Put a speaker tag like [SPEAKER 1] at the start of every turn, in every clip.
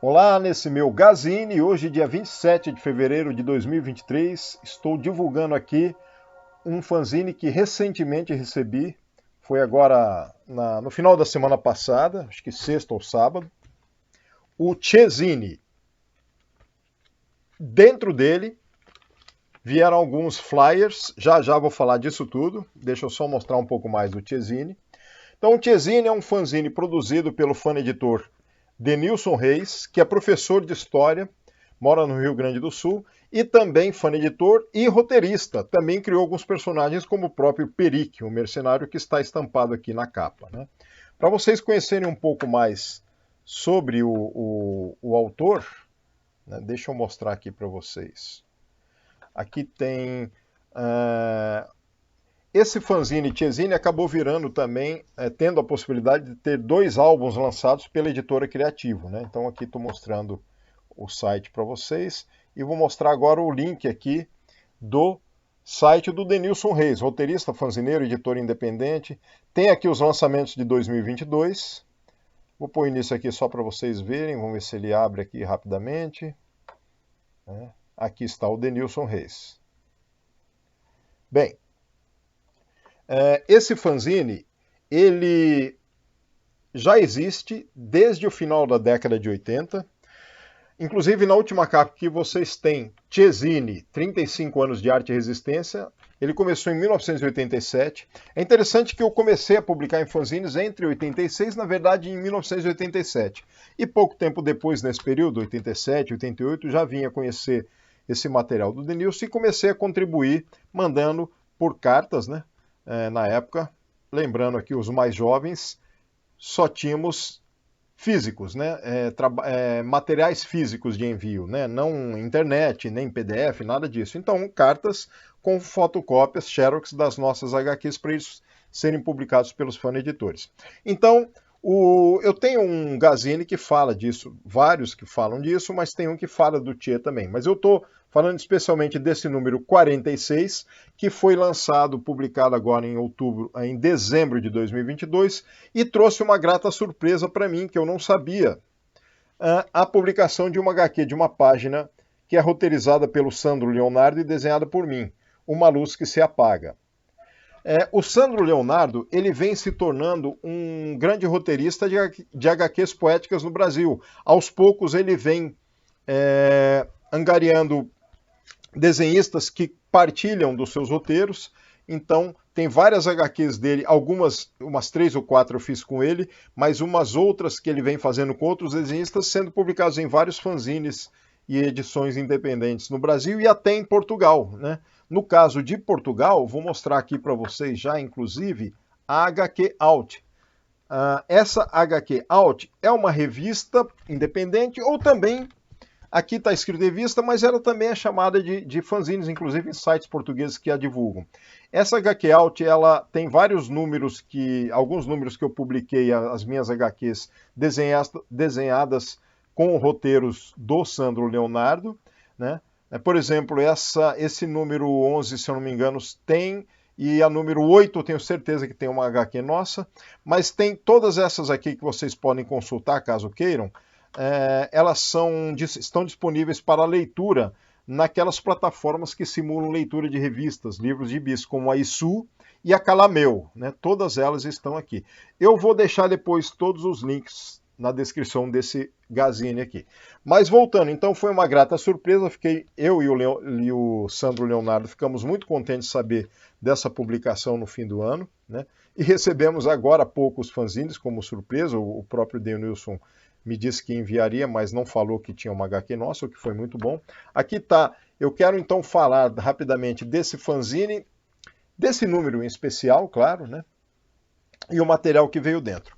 [SPEAKER 1] Olá, nesse meu Gazine, hoje dia 27 de fevereiro de 2023, estou divulgando aqui um fanzine que recentemente recebi, foi agora no final da semana passada, acho que sexta ou sábado, o Chezine. Dentro dele vieram alguns flyers, já já vou falar disso tudo, deixa eu só mostrar um pouco mais do Chezine. Então o Chezine é um fanzine produzido pelo fã-editor Denilson Reis, que é professor de História, mora no Rio Grande do Sul, e também fã-editor e roteirista. Também criou alguns personagens como o próprio Perique, o mercenário que está estampado aqui na capa. Né? Para vocês conhecerem um pouco mais sobre o autor, né, deixa eu mostrar aqui para vocês. Aqui tem... esse fanzine Chezine acabou virando também, tendo a possibilidade de ter 2 álbuns lançados pela editora Criativo. Né? Então aqui estou mostrando o site para vocês e vou mostrar agora o link aqui do site do Denilson Reis, roteirista, fanzineiro, editor independente. Tem aqui os lançamentos de 2022. Vou pôr isso aqui só para vocês verem, vamos ver se ele abre aqui rapidamente. Aqui está o Denilson Reis. Bem, esse fanzine, ele já existe desde o final da década de 80. Inclusive, na última capa que vocês têm, Chezine, 35 anos de arte e resistência. Ele começou em 1987. É interessante que eu comecei a publicar em fanzines entre 86, na verdade, em 1987. E pouco tempo depois, nesse período, 87, 88, já vinha conhecer esse material do Denilson e comecei a contribuir, mandando por cartas, né? Na época, lembrando aqui os mais jovens, só tínhamos físicos, né? Materiais físicos de envio, né? Não internet, nem PDF, nada disso. Então, cartas com fotocópias, xerox das nossas HQs para eles serem publicados pelos fã-editores. Então, eu tenho um Gazine que fala disso, vários que falam disso, mas tem um que fala do Tchê também. Mas eu estou falando especialmente desse número 46, que foi lançado, publicado agora em dezembro de 2022, e trouxe uma grata surpresa para mim, que eu não sabia, a publicação de uma HQ, de uma página que é roteirizada pelo Sandro Leonardo e desenhada por mim, Uma Luz que se Apaga. O Sandro Leonardo, ele vem se tornando um grande roteirista de HQs poéticas no Brasil. Aos poucos ele vem angariando desenhistas que partilham dos seus roteiros. Então, tem várias HQs dele, umas 3 ou 4 eu fiz com ele, mas umas outras que ele vem fazendo com outros desenhistas, sendo publicados em vários fanzines e edições independentes no Brasil e até em Portugal, né? No caso de Portugal, vou mostrar aqui para vocês já, inclusive, a HQ Out. Essa HQ Out é uma revista independente ou também, aqui está escrito revista, mas ela também é chamada de fanzines, inclusive em sites portugueses que a divulgam. Essa HQ Out, ela tem vários números, alguns números que eu publiquei, as minhas HQs desenhadas com roteiros do Sandro Leonardo, né? Por exemplo, esse número 11, se eu não me engano, tem, e a número 8 eu tenho certeza que tem uma HQ nossa, mas tem todas essas aqui que vocês podem consultar, caso queiram, elas estão disponíveis para leitura naquelas plataformas que simulam leitura de revistas, livros de gibis, como a Isu e a Calameu, né? Todas elas estão aqui. Eu vou deixar depois todos os links na descrição desse Gazine aqui. Mas voltando, então foi uma grata surpresa, eu e o Sandro Leonardo ficamos muito contentes de saber dessa publicação no fim do ano, né? E recebemos agora há pouco os fanzines como surpresa, o próprio Denilson me disse que enviaria, mas não falou que tinha uma HQ nossa, o que foi muito bom. Aqui está, eu quero então falar rapidamente desse fanzine, desse número em especial, claro, né? E o material que veio dentro.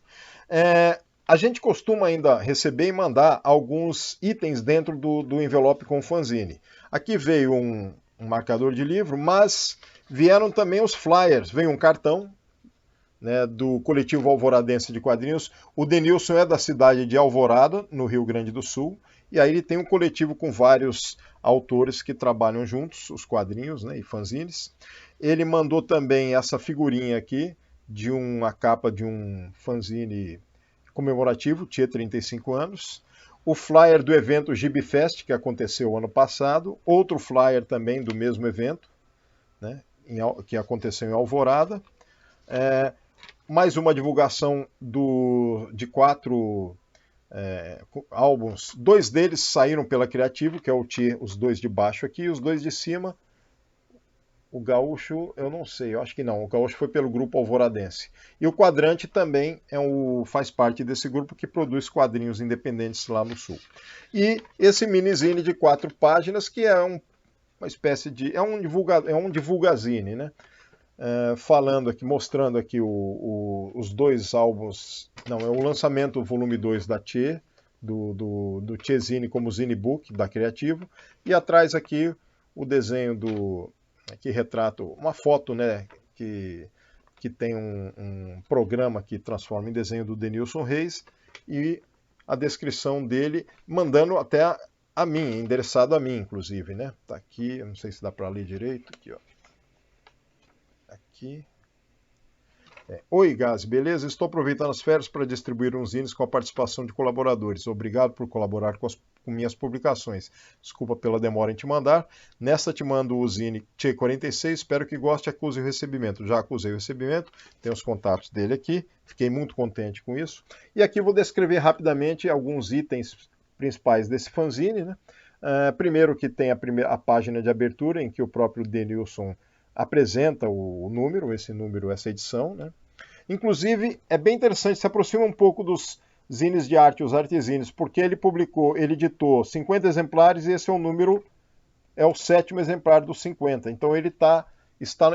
[SPEAKER 1] A gente costuma ainda receber e mandar alguns itens dentro do envelope com fanzine. Aqui veio um marcador de livro, mas vieram também os flyers. Veio um cartão, né, do coletivo alvoradense de quadrinhos. O Denilson é da cidade de Alvorada, no Rio Grande do Sul, e aí ele tem um coletivo com vários autores que trabalham juntos, os quadrinhos, né, e fanzines. Ele mandou também essa figurinha aqui, de uma capa de um fanzine comemorativo, tinha 35 anos. o flyer do evento GibiFest, que aconteceu ano passado, outro flyer também do mesmo evento, né, que aconteceu em Alvorada, mais uma divulgação de 4 álbuns. 2 deles saíram pela Criativo, que é os 2 de baixo aqui, e os 2 de cima. O Gaúcho, eu não sei, eu acho que não. O Gaúcho foi pelo grupo Alvoradense. E o Quadrante também faz parte desse grupo que produz quadrinhos independentes lá no Sul. E esse minizine de 4 páginas, que é uma espécie de... é um divulgazine, né? Falando aqui, mostrando aqui os 2 álbuns... Não, é o lançamento do volume 2 da Tchê, do Tchezine como Zine Book, da Criativo. E atrás aqui o desenho que retrata uma foto, né, que tem um programa que transforma em desenho do Denilson Reis, e a descrição dele, mandando até a mim, endereçado a mim, inclusive, né? Tá aqui, eu não sei se dá para ler direito, aqui, ó. Aqui. Oi, Gazi, beleza? Estou aproveitando as férias para distribuir uns zines com a participação de colaboradores. Obrigado por colaborar com minhas publicações. Desculpa pela demora em te mandar. Nesta te mando o zine Tchê46. Espero que goste e acuse o recebimento. Já acusei o recebimento, tem os contatos dele aqui. Fiquei muito contente com isso. E aqui vou descrever rapidamente alguns itens principais desse fanzine, né? Primeiro que tem a página de abertura, em que o próprio Denilson apresenta o número, essa edição, né? Inclusive, é bem interessante, se aproxima um pouco dos zines de arte, os artezines, porque ele editou 50 exemplares e esse é o 7º exemplar dos 50. Então ele está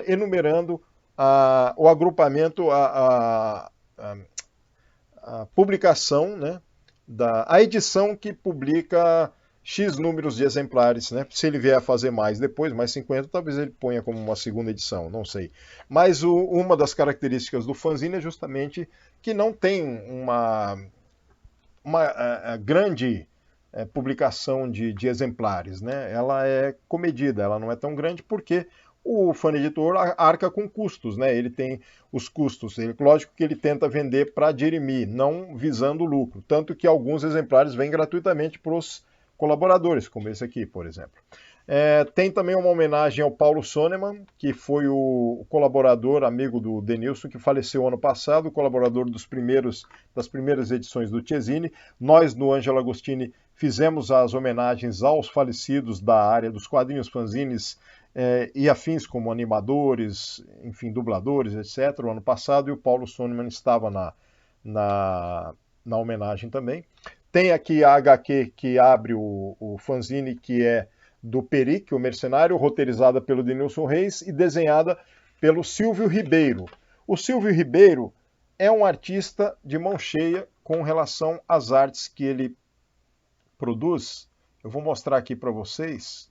[SPEAKER 1] enumerando o agrupamento, a publicação, né, a edição que publica X números de exemplares, né? Se ele vier a fazer mais depois, mais 50, talvez ele ponha como uma segunda edição, não sei. Mas uma das características do fanzine é justamente que não tem uma grande publicação de exemplares, né? Ela é comedida, ela não é tão grande porque o fã-editor arca com custos, né? Ele tem os custos, lógico que ele tenta vender para dirimir, não visando lucro, tanto que alguns exemplares vêm gratuitamente para os colaboradores, como esse aqui, por exemplo. Tem também uma homenagem ao Paulo Soneman, que foi o colaborador, amigo do Denilson, que faleceu ano passado, colaborador das primeiras edições do Tchezine. Nós, no Ângelo Agostini, fizemos as homenagens aos falecidos da área dos quadrinhos, fanzines e afins, como animadores, enfim, dubladores, etc., o ano passado, e o Paulo Soneman estava na homenagem também. Tem aqui a HQ que abre o fanzine, que é do Perique, o Mercenário, roteirizada pelo Denilson Reis e desenhada pelo Silvio Ribeiro. O Silvio Ribeiro é um artista de mão cheia com relação às artes que ele produz. Eu vou mostrar aqui para vocês.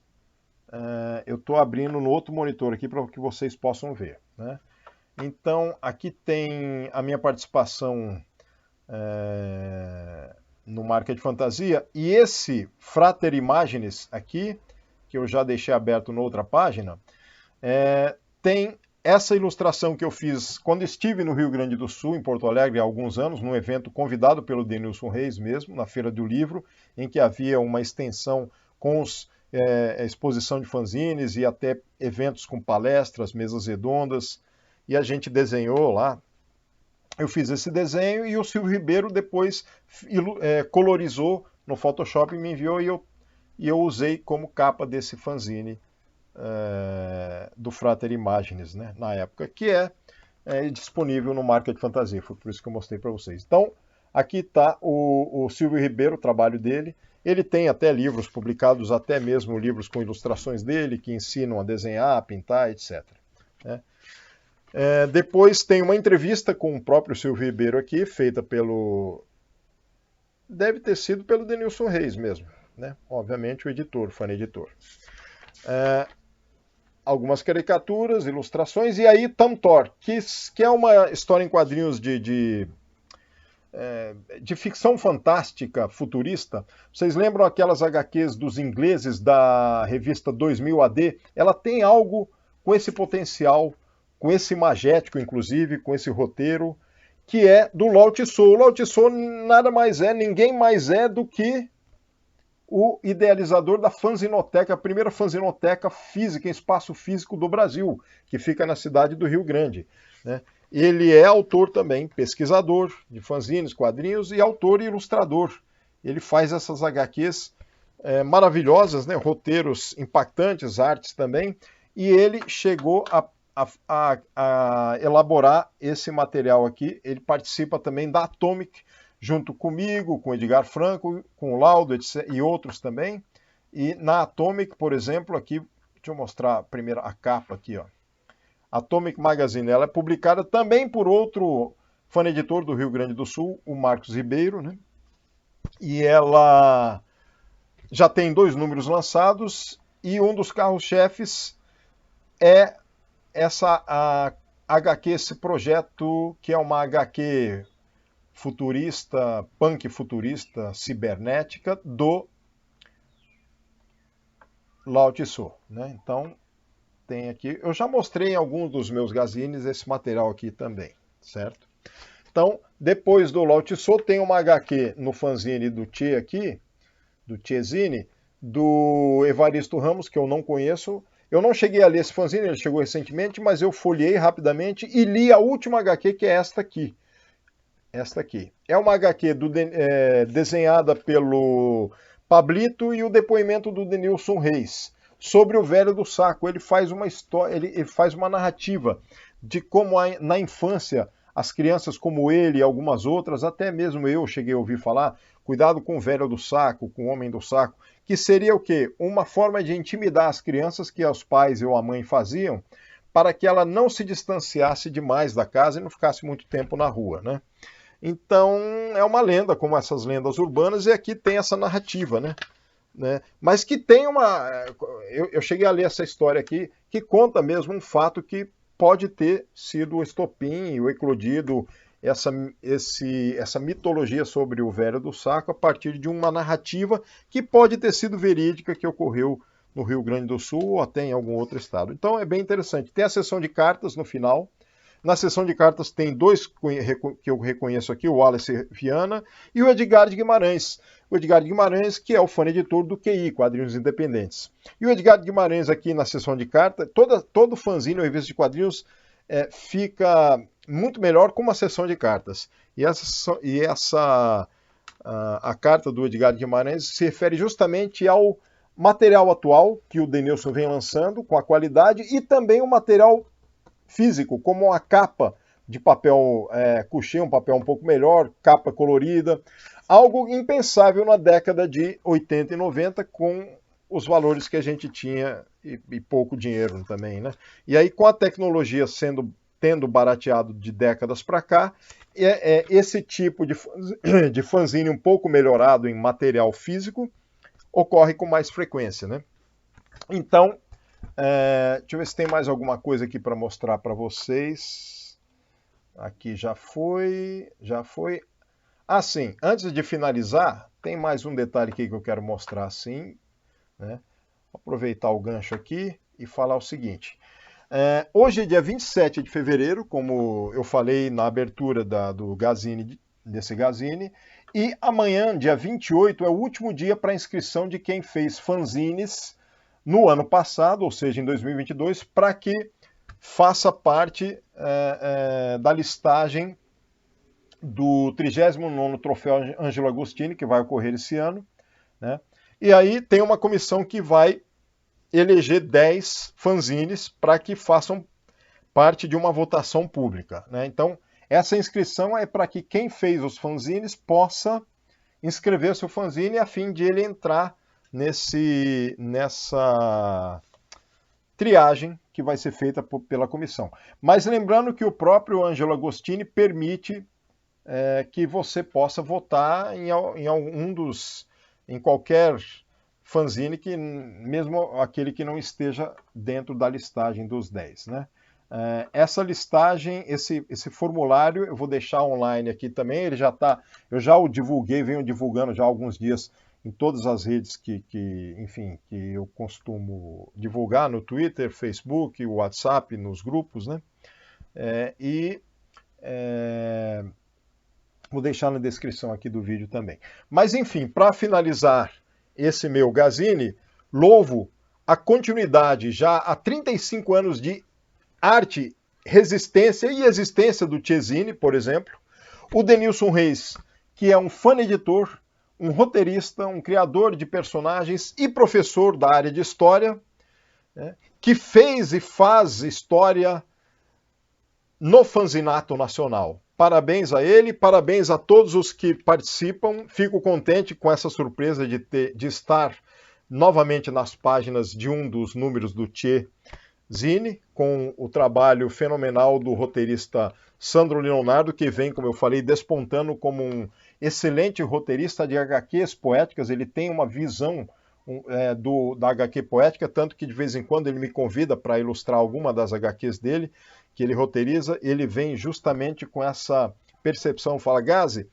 [SPEAKER 1] Eu estou abrindo no outro monitor aqui para que vocês possam ver, né? Então, aqui tem a minha participação no Marca de Fantasia, e esse Frater Imagenes aqui, que eu já deixei aberto na outra página, tem essa ilustração que eu fiz quando estive no Rio Grande do Sul, em Porto Alegre, há alguns anos, num evento convidado pelo Denilson Reis mesmo, na Feira do Livro, em que havia uma extensão com exposição de fanzines e até eventos com palestras, mesas redondas, e a gente desenhou lá. Eu fiz esse desenho e o Silvio Ribeiro depois colorizou no Photoshop e me enviou, e eu usei como capa desse fanzine do Frater Imagenes, né, na época, que é disponível no Marca de Fantasia, foi por isso que eu mostrei para vocês. Então, aqui está o Silvio Ribeiro, o trabalho dele. Ele tem até livros publicados, até mesmo livros com ilustrações dele, que ensinam a desenhar, a pintar, etc., né? Depois tem uma entrevista com o próprio Silvio Ribeiro aqui, feita deve ter sido pelo Denilson Reis mesmo, né? Obviamente o editor, o fã-editor. Algumas caricaturas, ilustrações, e aí Tam Tor, que é uma história em quadrinhos de ficção fantástica, futurista. Vocês lembram aquelas HQs dos ingleses da revista 2000 AD? Ela tem algo com esse potencial, com esse magético, inclusive, com esse roteiro, que é do Lao Tzu. O Lao Tzu nada mais ninguém mais do que o idealizador da fanzinoteca, a primeira fanzinoteca física, em espaço físico do Brasil, que fica na cidade do Rio Grande, né? Ele é autor também, pesquisador de fanzines, quadrinhos e autor e ilustrador. Ele faz essas HQs maravilhosas, né? Roteiros impactantes, artes também, e ele chegou a elaborar esse material aqui. Ele participa também da Atomic, junto comigo, com Edgar Franco, com o Laudo e outros também. E na Atomic, por exemplo, aqui, deixa eu mostrar primeiro a capa aqui, ó. Atomic Magazine, ela é publicada também por outro fã-editor do Rio Grande do Sul, o Marcos Ribeiro, né? E ela já tem 2 números lançados e um dos carros-chefes é essa HQ, esse projeto que é uma HQ futurista, punk futurista, cibernética do Lao Tzu, né? Então tem aqui, eu já mostrei em alguns dos meus gazines esse material aqui também, certo? Então, depois do Lao Tzu, tem uma HQ no fanzine do Tchê aqui, do Tchezine, do Evaristo Ramos, que eu não conheço. Eu não cheguei a ler esse fanzine, ele chegou recentemente, mas eu folhei rapidamente e li a última HQ, que é esta aqui. Esta aqui. É uma HQ desenhada pelo Pablito e o depoimento do Denilson Reis sobre o Velho do Saco. Ele faz uma história, ele faz uma narrativa de como na infância as crianças como ele e algumas outras, até mesmo eu cheguei a ouvir falar, cuidado com o Velho do Saco, com o Homem do Saco, que seria o quê? Uma forma de intimidar as crianças que os pais ou a mãe faziam para que ela não se distanciasse demais da casa e não ficasse muito tempo na rua, né? Então, é uma lenda, como essas lendas urbanas, e aqui tem essa narrativa, né? Mas que tem uma... Eu cheguei a ler essa história aqui, que conta mesmo um fato que pode ter sido o estopim, o eclodido, essa mitologia sobre o Velho do Saco a partir de uma narrativa que pode ter sido verídica, que ocorreu no Rio Grande do Sul ou até em algum outro estado. Então, é bem interessante. Tem a sessão de cartas no final. Na sessão de cartas tem 2 que eu reconheço aqui, o Wallace Viana e o Edgar de Guimarães. O Edgar de Guimarães, que é o fã-editor do QI, Quadrinhos Independentes. E o Edgar de Guimarães aqui na sessão de cartas, todo fanzine ou revista de quadrinhos fica muito melhor com uma sessão de cartas. A carta do Edgar de Guimarães se refere justamente ao material atual que o Denilson vem lançando, com a qualidade, e também o material físico, como a capa de papel couché, um papel um pouco melhor, capa colorida, algo impensável na década de 80 e 90 com os valores que a gente tinha e pouco dinheiro também, né? E aí com a tecnologia tendo barateado de décadas para cá, esse tipo de fanzine um pouco melhorado em material físico ocorre com mais frequência, né? Então, deixa eu ver se tem mais alguma coisa aqui para mostrar para vocês. Aqui já foi. Ah, sim, antes de finalizar, tem mais um detalhe aqui que eu quero mostrar assim, né? Vou aproveitar o gancho aqui e falar o seguinte. Hoje é dia 27 de fevereiro, como eu falei na abertura desse Gazine, e amanhã, dia 28, é o último dia para inscrição de quem fez fanzines no ano passado, ou seja, em 2022, para que faça parte da listagem do 39º Troféu Ângelo Agostini, que vai ocorrer esse ano, né? E aí tem uma comissão que vai eleger 10 fanzines para que façam parte de uma votação pública, né? Então, essa inscrição é para que quem fez os fanzines possa inscrever seu fanzine a fim de ele entrar nessa triagem que vai ser feita pela comissão. Mas lembrando que o próprio Ângelo Agostini permite que você possa votar em qualquer fanzine, mesmo aquele que não esteja dentro da listagem dos 10, né? Essa listagem, esse formulário, eu vou deixar online aqui também. Ele já está, eu já o divulguei, venho divulgando já há alguns dias em todas as redes enfim, que eu costumo divulgar, no Twitter, Facebook, WhatsApp, nos grupos, né? Vou deixar na descrição aqui do vídeo também. Mas enfim, para finalizar esse meu Gazini, louvo a continuidade já há 35 anos de arte, resistência e existência do Cesini, por exemplo. O Denilson Reis, que é um fã-editor, um roteirista, um criador de personagens e professor da área de história, né, que fez e faz história no Fanzinato Nacional. Parabéns a ele, parabéns a todos os que participam. Fico contente com essa surpresa de estar novamente nas páginas de um dos números do Cesini, com o trabalho fenomenal do roteirista Sandro Leonardo, que vem, como eu falei, despontando como um excelente roteirista de HQs poéticas. Ele tem uma visão da HQ poética, tanto que de vez em quando ele me convida para ilustrar alguma das HQs dele, que ele roteiriza. Ele vem justamente com essa percepção, fala, Gazi,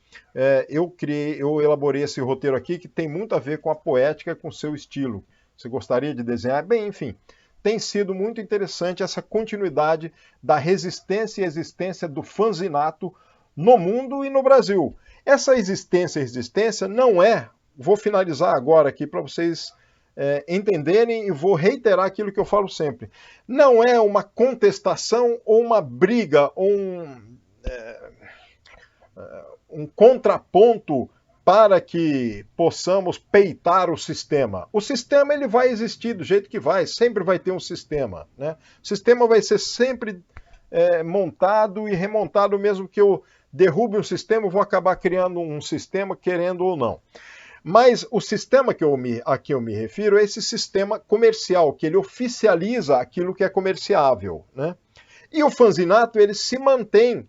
[SPEAKER 1] eu elaborei esse roteiro aqui que tem muito a ver com a poética, com o seu estilo. Você gostaria de desenhar? Bem, enfim, tem sido muito interessante essa continuidade da resistência e existência do fanzinato no mundo e no Brasil. Essa existência e resistência não é, vou finalizar agora aqui para vocês entenderem, e vou reiterar aquilo que eu falo sempre, não é uma contestação ou uma briga ou um contraponto para que possamos peitar o sistema. O sistema ele vai existir do jeito que vai, sempre vai ter um sistema, né? O sistema vai ser sempre montado e remontado, mesmo que eu derrube um sistema, eu vou acabar criando um sistema, querendo ou não. Mas o sistema a que eu me refiro é esse sistema comercial, que ele oficializa aquilo que é comerciável, né? E o fanzinato, ele se mantém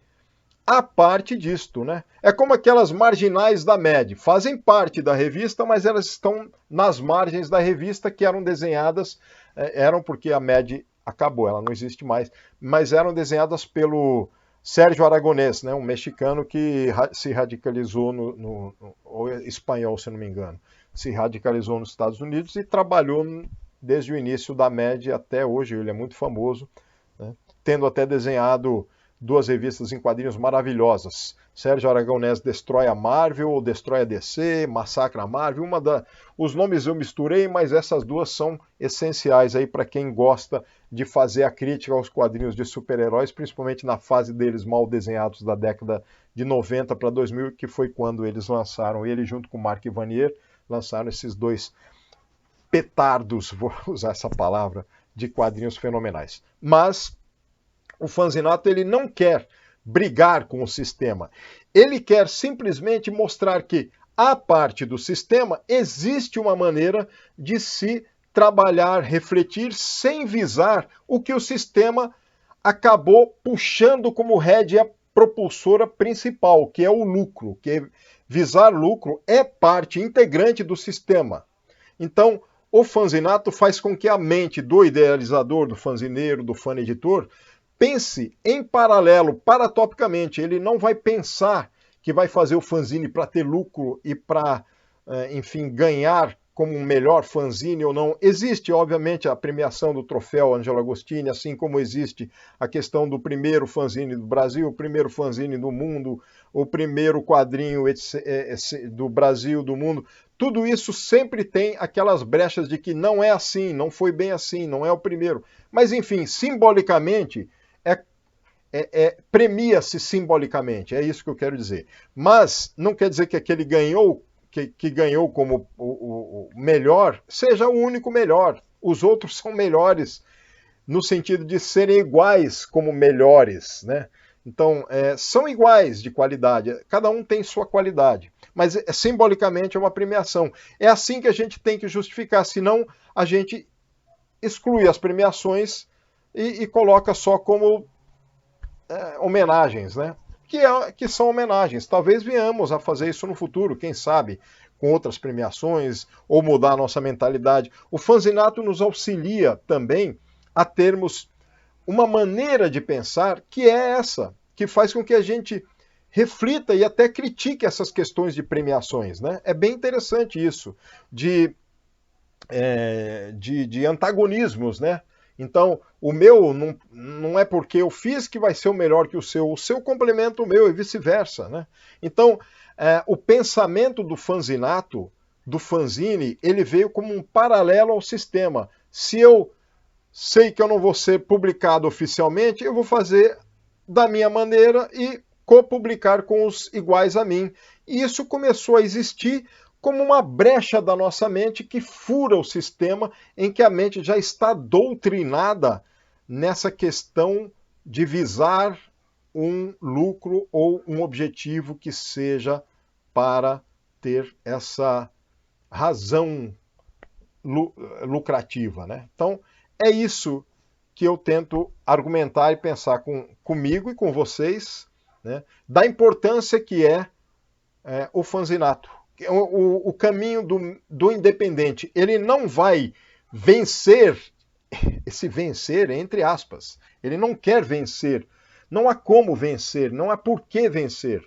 [SPEAKER 1] a parte disto, né? É como aquelas marginais da MED, fazem parte da revista, mas elas estão nas margens da revista, que eram desenhadas, eram porque a MED acabou, ela não existe mais, mas eram desenhadas pelo Sérgio Aragonés, né? Um mexicano que se radicalizou ou espanhol, se não me engano, se radicalizou nos Estados Unidos e trabalhou desde o início da MED até hoje. Ele é muito famoso, né? Tendo até desenhado 2 revistas em quadrinhos maravilhosas. Sérgio Aragonés destrói a Marvel, destrói a DC, massacra a Marvel. Os nomes eu misturei, mas essas 2 são essenciais aí para quem gosta de fazer a crítica aos quadrinhos de super-heróis, principalmente na fase deles mal desenhados da década de 90 para 2000, que foi quando eles lançaram, ele junto com Mark Vanier, lançaram esses 2 petardos, vou usar essa palavra, de quadrinhos fenomenais. Mas o fanzinato, ele não quer brigar com o sistema. Ele quer simplesmente mostrar que, à parte do sistema, existe uma maneira de se trabalhar, refletir, sem visar o que o sistema acabou puxando como rédea propulsora principal, que é o lucro, que visar lucro é parte integrante do sistema. Então, o fanzinato faz com que a mente do idealizador, do fanzineiro, do fã-editor, pense em paralelo, paratopicamente. Ele não vai pensar que vai fazer o fanzine para ter lucro e para, enfim, ganhar como um melhor fanzine ou não. Existe, obviamente, a premiação do troféu Angelo Agostini, assim como existe a questão do primeiro fanzine do Brasil, o primeiro fanzine do mundo, o primeiro quadrinho do Brasil, do mundo. Tudo isso sempre tem aquelas brechas de que não é assim, não foi bem assim, não é o primeiro. Mas, enfim, simbolicamente, premia-se simbolicamente, é isso que eu quero dizer. Mas não quer dizer que aquele que ganhou como o melhor seja o único melhor. Os outros são melhores no sentido de serem iguais como melhores, né? Então, são iguais de qualidade, cada um tem sua qualidade, mas simbolicamente é uma premiação. É assim que a gente tem que justificar, senão a gente exclui as premiações e coloca só como homenagens, né? Que são homenagens. Talvez venhamos a fazer isso no futuro, quem sabe, com outras premiações, ou mudar a nossa mentalidade. O fanzinato nos auxilia também a termos uma maneira de pensar que é essa, que faz com que a gente reflita e até critique essas questões de premiações, né? É bem interessante isso, de antagonismos, né? Então, o meu não é porque eu fiz que vai ser o melhor que o seu complementa o meu e vice-versa, né? Então, o pensamento do fanzinato do fanzine, ele veio como um paralelo ao sistema. Se eu sei que eu não vou ser publicado oficialmente, eu vou fazer da minha maneira e copublicar com os iguais a mim. E isso começou a existir como uma brecha da nossa mente que fura o sistema, em que a mente já está doutrinada nessa questão de visar um lucro ou um objetivo que seja para ter essa razão lucrativa, né? Então, é isso que eu tento argumentar e pensar comigo e com vocês, né, da importância que é o fanzinato. O caminho do independente, ele não vai vencer, esse vencer entre aspas, ele não quer vencer, não há como vencer, não há por que vencer,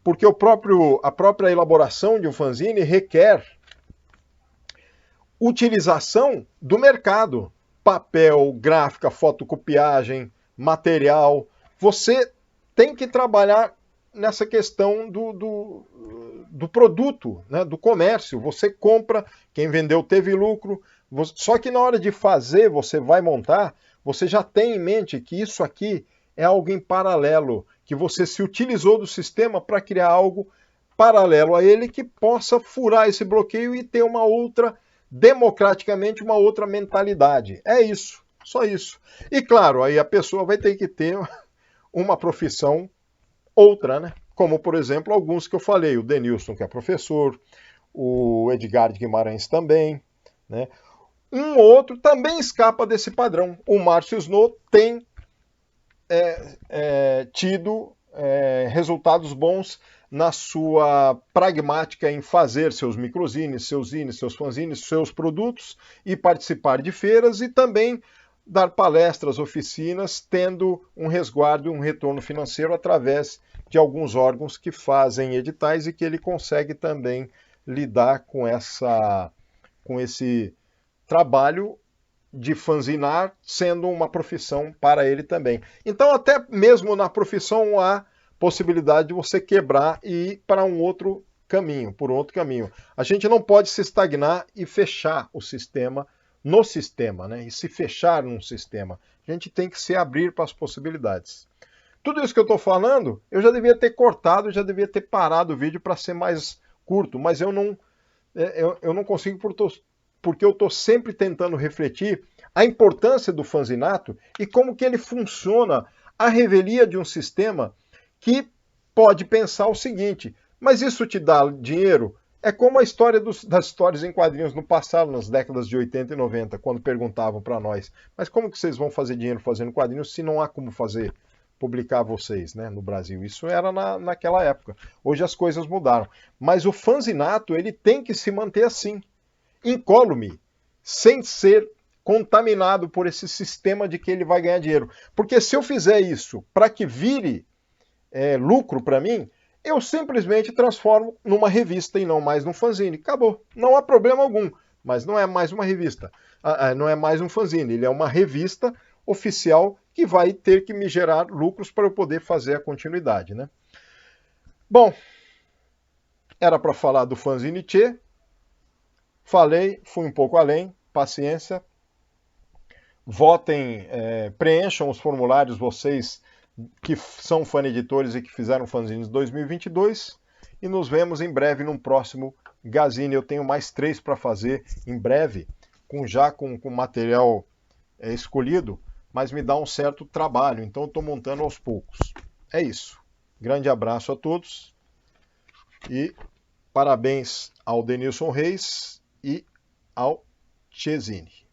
[SPEAKER 1] porque a própria elaboração de um fanzine requer utilização do mercado, papel, gráfica, fotocopiagem, material. Você tem que trabalhar nessa questão do produto, né, do comércio. Você compra, quem vendeu teve lucro, só que na hora de fazer, você vai montar, você já tem em mente que isso aqui é algo em paralelo, que você se utilizou do sistema para criar algo paralelo a ele que possa furar esse bloqueio e ter uma outra, democraticamente, uma outra mentalidade. É isso, só isso. E claro, aí a pessoa vai ter que ter uma profissão outra, né? Como, por exemplo, alguns que eu falei, o Denilson, que é professor, o Edgar de Guimarães também, né? Um outro também escapa desse padrão. O Márcio Snow tem tido resultados bons na sua pragmática em fazer seus microzines, seus zines, seus fanzines, seus produtos e participar de feiras e também dar palestras, oficinas, tendo um resguardo e um retorno financeiro através de alguns órgãos que fazem editais e que ele consegue também lidar com esse trabalho de fanzinar sendo uma profissão para ele também. Então, até mesmo na profissão há possibilidade de você quebrar e ir para um outro caminho, por outro caminho. A gente não pode se estagnar e fechar o sistema no sistema, né? E se fechar num sistema. A gente tem que se abrir para as possibilidades. Tudo isso que eu estou falando, eu já devia ter cortado, já devia ter parado o vídeo para ser mais curto, mas eu não consigo porque eu estou sempre tentando refletir a importância do fanzinato e como que ele funciona, a revelia de um sistema que pode pensar o seguinte, mas isso te dá dinheiro? É como a história das histórias em quadrinhos no passado, nas décadas de 80 e 90, quando perguntavam para nós, mas como que vocês vão fazer dinheiro fazendo quadrinhos se não há como publicar vocês, né, no Brasil? Isso era naquela época. Hoje as coisas mudaram. Mas o fanzinato, ele tem que se manter assim, incólume, sem ser contaminado por esse sistema de que ele vai ganhar dinheiro. Porque se eu fizer isso para que vire lucro para mim, eu simplesmente transformo numa revista e não mais num fanzine. Acabou. Não há problema algum. Mas não é mais uma revista. Não é mais um fanzine. Ele é uma revista oficial que vai ter que me gerar lucros para eu poder fazer a continuidade, né? Bom, era para falar do fanzine Tchê. Falei, fui um pouco além. Paciência. Votem, preencham os formulários, vocês que são faneditores e que fizeram fanzines 2022, e nos vemos em breve num próximo Gazine. Eu tenho mais 3 para fazer em breve, com material escolhido, mas me dá um certo trabalho, então estou montando aos poucos. É isso. Grande abraço a todos e parabéns ao Denilson Reis e ao Tchezine.